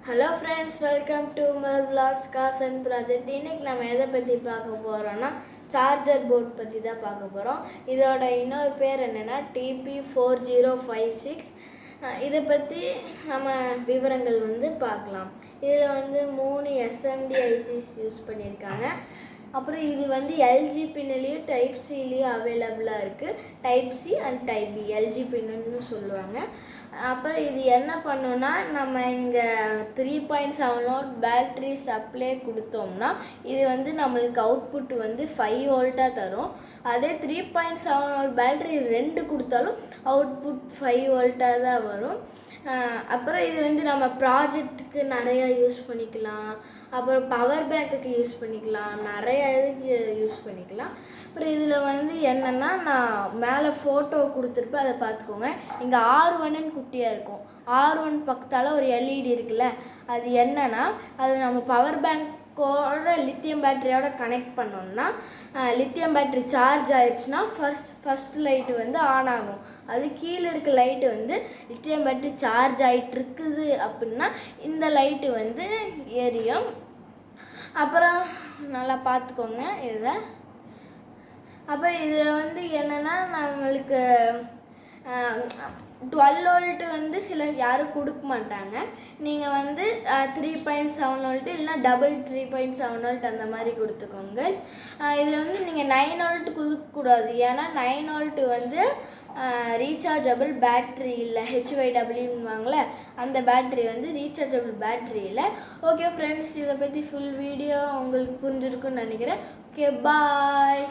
Hello friends, welcome to Mal vlogs cause and project. இன்றைக்கி நம்ம எதை பற்றி பார்க்க போகிறோன்னா சார்ஜர் போர்ட் பற்றி தான் பார்க்க போகிறோம். இதோட இன்னொரு பேர் என்னென்னா TP4056. இதை பற்றி நம்ம விவரங்கள் பார்க்கலாம். இதில் 3 SMD ஐசிஸ் யூஸ் பண்ணியிருக்காங்க. அப்புறம் இது எல்ஜி பின்னுலேயும் டைப் சிலேயும் அவைலபிளாக இருக்குது. Type C and type B LG பின்னு சொல்லுவாங்க. அப்புறம் இது என்ன பண்ணுன்னா, நம்ம இங்கே 3.7 பேட்ரி சப்ளை கொடுத்தோம்னா இது நம்மளுக்கு அவுட்புட் 5 வோல்ட்டாக தரும். அதே 3.7 பேட்ரி 2 கொடுத்தாலும் அவுட்புட் 5 வோல்ட்டாக தான் வரும். அப்புறம் இது நம்ம ப்ராஜெக்ட்டுக்கு நிறையா யூஸ் பண்ணிக்கலாம். அப்புறம் பவர் பேக்குக்கு யூஸ் பண்ணிக்கலாம், நிறைய இதுக்கு யூஸ் பண்ணிக்கலாம். அப்புறம் இதில் என்னென்னா, நான் மேலே ஃபோட்டோ கொடுத்துருப்பேன், அதை பார்த்துக்கோங்க. இங்கே R1ன்னு குட்டியாக இருக்கும். R1 பக்கத்தால் ஒரு LED இருக்குல்ல, அது என்னென்னா, அது நம்ம பவர் பேங்க்கோட லித்தியம் பேட்டரியோட கனெக்ட் பண்ணோம்னா, லித்தியம் பேட்டரி சார்ஜ் ஆயிடுச்சுன்னா ஃபர்ஸ்ட் லைட்டு ஆன் ஆகும். அது கீழே இருக்க லைட்டு லித்தியம் பேட்டரி சார்ஜ் ஆகிட்டு இருக்குது அப்படின்னா இந்த லைட்டு எரியும். அப்புறம் நல்லா பார்த்துக்கோங்க இதை. அப்புறம் இதில் என்னென்னா, நம்மளுக்கு 12 வோல்ட்டு சிலர் யாரும் கொடுக்க மாட்டாங்க. நீங்கள் 3.7 வோல்ட்டு இல்லைனா டபுள் 3.7 வோல்ட் அந்த மாதிரி கொடுத்துக்கோங்க. இதில் நீங்கள் 9 வோல்ட்டு கொடுக்கக்கூடாது. ஏன்னா 9 வோல்ட்டு ரீசார்ஜபிள் பேட்ரி இல்லை, HYWவாங்களே அந்த பேட்ரி ரீசார்ஜபிள் பேட்ரி இல்லை. ஓகே ஃப்ரெண்ட்ஸ், இதை பற்றி ஃபுல் வீடியோ உங்களுக்கு புரிஞ்சிருக்குன்னு நினைக்கிறேன். ஓகே, பாய்.